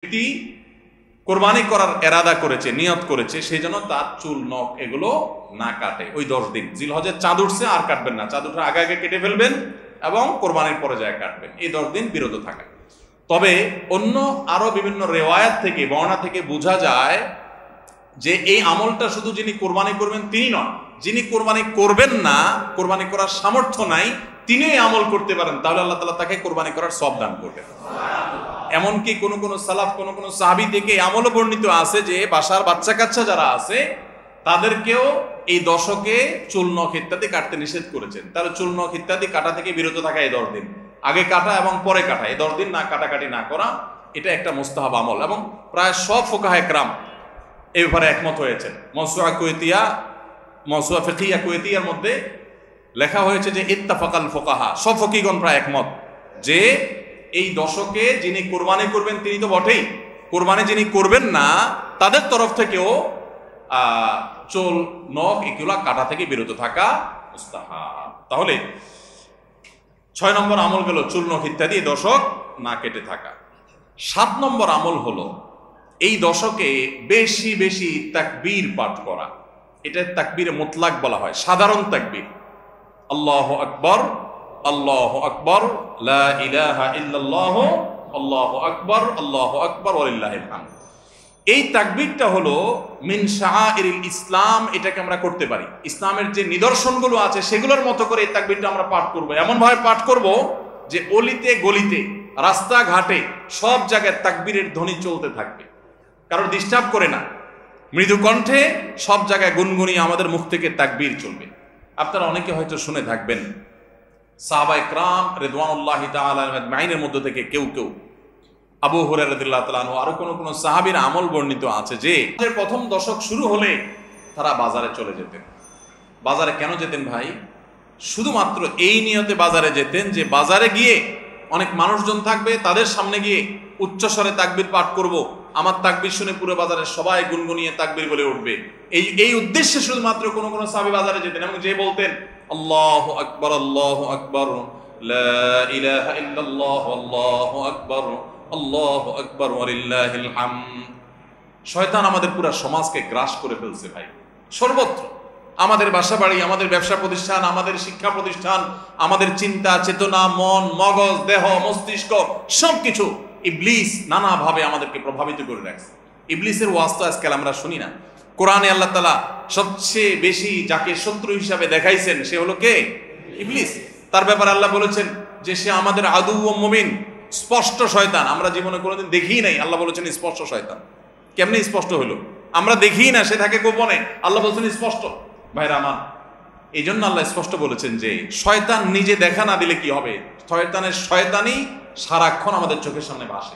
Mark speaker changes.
Speaker 1: ব্যক্তি কোরবানি করার এরাদা করেছে, নিয়ত করেছে, সেই জন্য তার চুল নখ এগুলো না কাটে ওই 10 দিন। জিলহজের চাঁদ উঠছে আর কাটবেন না, চাঁদ উঠার আগে আগে কেটে ফেলবেন এবং কোরবানির পরে যায় কাটবেন, এই 10 দিন বিরত থাকা। তবে অন্য আরো বিভিন্ন রেওয়ায়াত থেকে, বর্ণনা থেকে বোঝা যায় যে এই আমলটা শুধু যিনি কোরবানি করবেন তিনি নন, যিনি কোরবানি করবেন না, কোরবানি করার সামর্থ্য নাই, তিনি এই আমল করতে পারেন, তাহলে আল্লাহ তাআলা তাকে কোরবানি করার সওয়াব দান করবেন। এমনকি কোন কোন সালাফ, কোন কোন সাহাবী থেকে আমলও বর্ণিত আছে যে বাসার বাচ্চা কাচ্চা যারা আছে তাদেরকেও এই দশকে চুল নখ ইত্যাদি কাটতে নিষেধ করেছেন। তাহলে চুল নখ ইত্যাদি কাটা থেকে বিরত থাকা এই 10 দিন, আগে কাটা এবং পরে কাটা, এই 10 দিন না কাটাকাটি না করা, এটা একটা মুস্তাহাব আমল। এবং প্রায় সব ফুকাহায়ে কেরাম এই ব্যাপারে একমত হয়েছেন। মওসুআ ফিকহিয়া কুয়েতিয়ার মধ্যে লেখা হয়েছে যে ইত্তাফাকাল ফুকাহা, সব ফকিহগণ প্রায় একমত যে এই দশকে যিনি কোরবানি করবেন তিনি তো বটেই, কোরবানি যিনি করবেন না তাদের তরফ থেকেও চুল নখ এগুলা কাটা থেকে বিরত থাকা মুস্তাহাব। তাহলে 6 নম্বর আমল গেল চুল নখ ইত্যাদি দশক না কেটে থাকা। 7 নম্বর আমল হলো এই দশকে বেশি বেশি তাকবীর পাঠ করা। এটা তাকবীরে মুতলাক বলা হয়, সাধারণ তাকবীর। আল্লাহু আকবার, আল্লাহু আকবার, লা ইলাহা ইল্লাল্লাহ, আল্লাহু আকবার, আল্লাহু আকবার ওয়ালিল্লাহিল হামদ। এই তাকবীরটা হলো মিন শাআইরিল ইসলাম, এটাকে আমরা করতে পারি। ইসলামের যে নিদর্শনগুলো আছে সেগুলোর মতো করে এই তাকবীরটা আমরা পাঠ করব, এমন ভাবে পাঠ করব যে অলিতে গলিতে, রাস্তাঘাটে সব জায়গায় তাকবীরের ধ্বনি চলতে থাকবে, কারোর ডিস্টার্ব করে না, মৃদু কণ্ঠে সব জায়গায় গুনগুনিয়ে আমাদের মুখ থেকে তাকবীর চলবে। আপনারা অনেকে হয়তো শুনে থাকবেন সাহাবায়ে কেরাম রিদওয়ানুল্লাহি তাআলা আজমাইনের মধ্য থেকে কেউ কেউ, আবু হুরায়রা রাদিয়াল্লাহু তাআলা আনহু, আরো কোন কোন সাহাবীর আমল বর্ণিত আছে যে প্রথম দশক শুরু হলে তারা বাজারে চলে যেতেন। বাজারে কেন যেতেন ভাই? শুধুমাত্র এই নিয়তে বাজারে যেতেন যে বাজারে গিয়ে অনেক মানুষজন থাকবে, তাদের সামনে গিয়ে উচ্চস্বরে তাকবীর পাঠ করব, আমার তাকবীর শুনে পুরো বাজারের সবাই গুনগুনিয়ে তাকবীর বলে উঠবে, এই উদ্দেশ্যে শুধুমাত্র কোন কোন সাহাবী বাজারে যেতেন। এবং যে বলতেন আল্লাহু আকবার, আল্লাহু আকবার, লা ইলাহা ইল্লাল্লাহ, আল্লাহু আকবার, আল্লাহু আকবার ওয়ালিল্লাহিল হামদ। শয়তান আমাদের পুরো সমাজকে গ্রাস করে ফেলছে ভাই, সর্বত্র। আমাদের বাসা বাড়ি, আমাদের ব্যবসা প্রতিষ্ঠান, আমাদের শিক্ষা প্রতিষ্ঠান, আমাদের চিন্তা চেতনা, মন মগজ, দেহ মস্তিষ্ক, সবকিছু ইবলিস নানাভাবে আমাদেরকে প্রভাবিত করে রাখছে। ইবলিসের ওয়াজ তো আজকাল আমরা শুনি না। কোরআনে আল্লাহ তাআলা সবচেয়ে বেশি যাকে শত্রু হিসাবে দেখাইছেন সে হলো কে? ইবলিস। তার ব্যাপারে আল্লাহ বলেছেন যে সে আমাদের আদু ও মুবিন, স্পষ্ট শয়তান। আমরা জীবনে কোনোদিন দেখিই নাই, আল্লাহ বলেছেন স্পষ্ট শয়তান। কেমনে স্পষ্ট হলো? আমরা দেখিই না, সে থাকে গোপনে, আল্লাহ বলেছেন স্পষ্ট। ভাইরা আমার, এই জন্য আল্লাহ স্পষ্ট বলেছেন যে শয়তান নিজে দেখা না দিলে কি হবে, শয়তানের শয়তানি সারাক্ষণ আমাদের চোখের সামনে ভাসে।